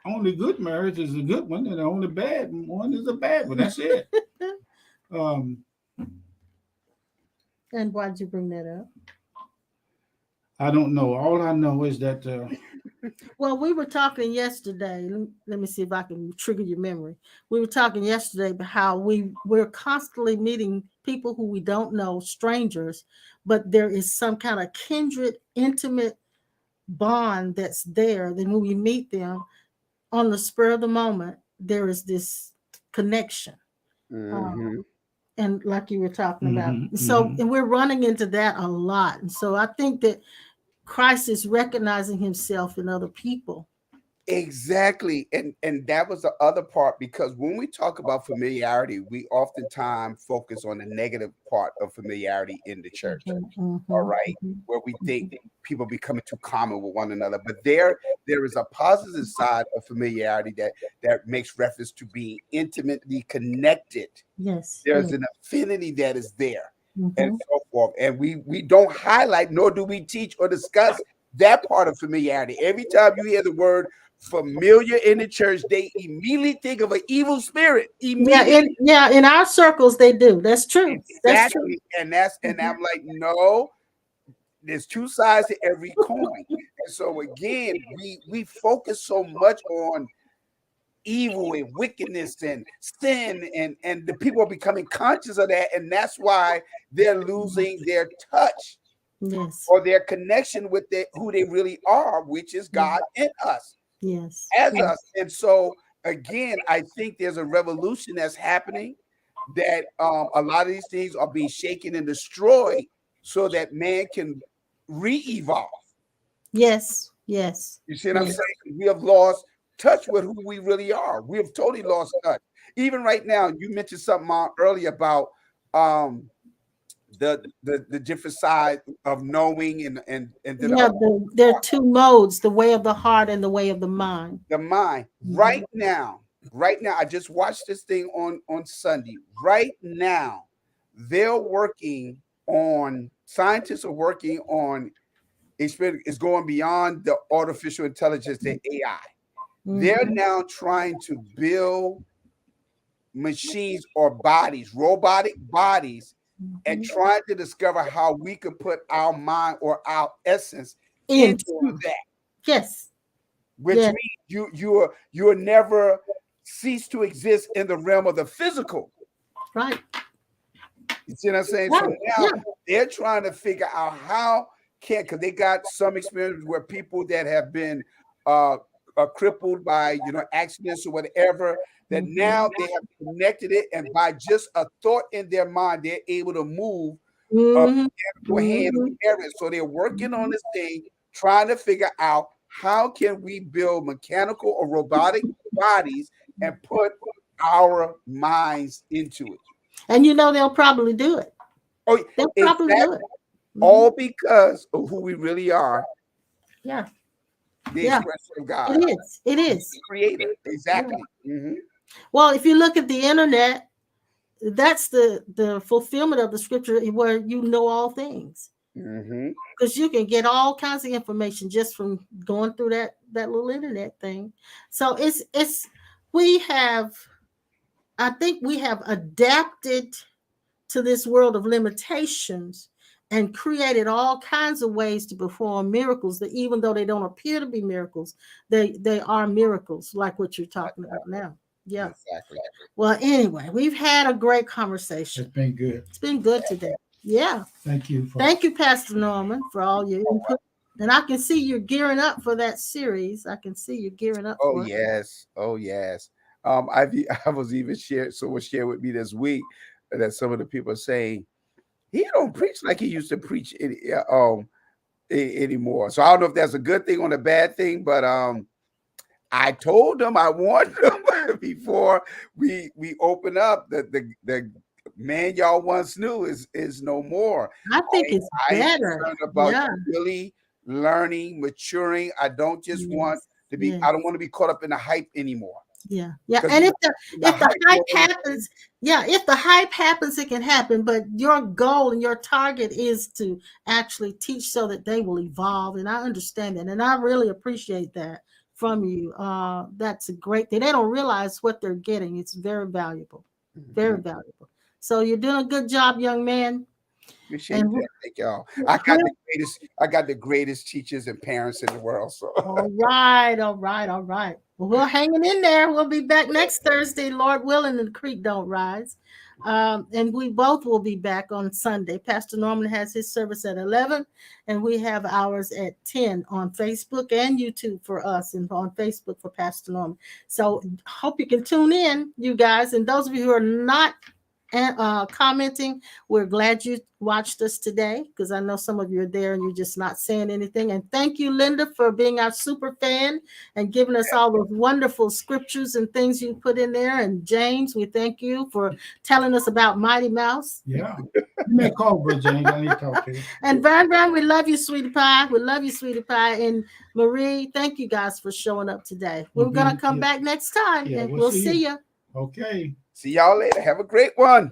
only good marriage is a good one, and the only bad one is a bad one. That's it." And why'd you bring that up? I don't know. All I know is that Well, we were talking yesterday. Let me see if I can trigger your memory. We were talking yesterday about how we're constantly meeting people who we don't know, strangers, but there is some kind of kindred, intimate bond that's there. Then when we meet them on the spur of the moment, there is this connection. And like you were talking about. So, and we're running into that a lot. And so I think that Christ is recognizing himself in other people. Exactly. And that was the other part, because when we talk about familiarity, we oftentimes focus on the negative part of familiarity in the church. All right. Where we think people becoming too common with one another. But there is a positive side of familiarity that makes reference to being intimately connected. Yes. There's an affinity that is there. And so forth. And we don't highlight, nor do we teach or discuss that part of familiarity. Every time you hear the word familiar in the church, they immediately think of an evil spirit. Immediately. Yeah, in our circles they do. That's true. Exactly. That's true. And I'm like, no, there's two sides to every coin. And so again, we focus so much on evil and wickedness and sin, and the people are becoming conscious of that, and that's why they're losing their touch, or their connection with who they really are, which is God in us, as us. And so again, I think there's a revolution that's happening, that a lot of these things are being shaken and destroyed so that man can re-evolve. Yes. You see what I'm saying? We have lost touch with who we really are. We have totally lost touch. Even right now, you mentioned something earlier about the different side of knowing and there are two modes: the way of the heart and the way of the mind. The mind. Right now, I just watched this thing on Sunday. Right now, scientists are working on experience is going beyond the artificial intelligence, the AI. They're now trying to build machines or bodies, robotic bodies, and trying to discover how we could put our mind or our essence into that. Yes. Which means you will never cease to exist in the realm of the physical. Right. You see what I'm saying? So now they're trying to figure out because they got some experience where people that have been crippled by accidents or whatever, that now they have connected it, and by just a thought in their mind, they're able to move a hand area. So they're working on this thing, trying to figure out how can we build mechanical or robotic bodies and put our minds into it. And they'll probably do it. Oh, They'll probably do it. all because of who we really are. Yeah. The Yeah. expression of God. It is. It is. The creator. Exactly. Yeah. Mm-hmm. Well, if you look at the internet, that's the fulfillment of the scripture where all things. Mm-hmm. Because you can get all kinds of information just from going through that little internet thing. So I think we have adapted to this world of limitations and created all kinds of ways to perform miracles that, even though they don't appear to be miracles, they are miracles, like what you're talking about now. Yeah. Exactly. Well, anyway, we've had a great conversation. It's been good. It's been good today. Yeah. Thank you. Thank you, Pastor Norman, for all your input. And I can see you're gearing up for that series. I can see you gearing up for it. Yes. Oh, yes. I was even someone shared with me this week that some of the people are saying, he don't preach like he used to preach anymore. So I don't know if that's a good thing or a bad thing, but I told them, I warned them before we open up that the man y'all once knew is no more. I think it's better. I'm concerned about really learning, maturing. I don't just want to be. I don't want to be caught up in the hype anymore. Yeah. And if the hype happens, if the hype happens, it can happen. But your goal and your target is to actually teach so that they will evolve. And I understand that, and I really appreciate that from you. That's a great thing. They don't realize what they're getting. It's very valuable. Very valuable. So you're doing a good job, young man. Appreciate that. Thank y'all. I got the greatest teachers and parents in the world. So all right. Well, we're hanging in there. We'll be back next Thursday, Lord willing, and the creek don't rise. And we both will be back on Sunday. Pastor Norman has his service at 11, and we have ours at 10 on Facebook and YouTube for us, and on Facebook for Pastor Norman. So hope you can tune in, you guys. And those of you who are not commenting, we're glad you watched us today, because I know some of you are there and you're just not saying anything. And thank you, Linda, for being our super fan and giving us all those wonderful scriptures and things you put in there. And James, we thank you for telling us about Mighty Mouse. Yeah. You may call, Brother James. I need to talk to you. And Van, we love you, sweetie pie. We love you, sweetie pie. And Marie, thank you guys for showing up today. We're going to come back next time, and we'll see you. Okay. See y'all later. Have a great one.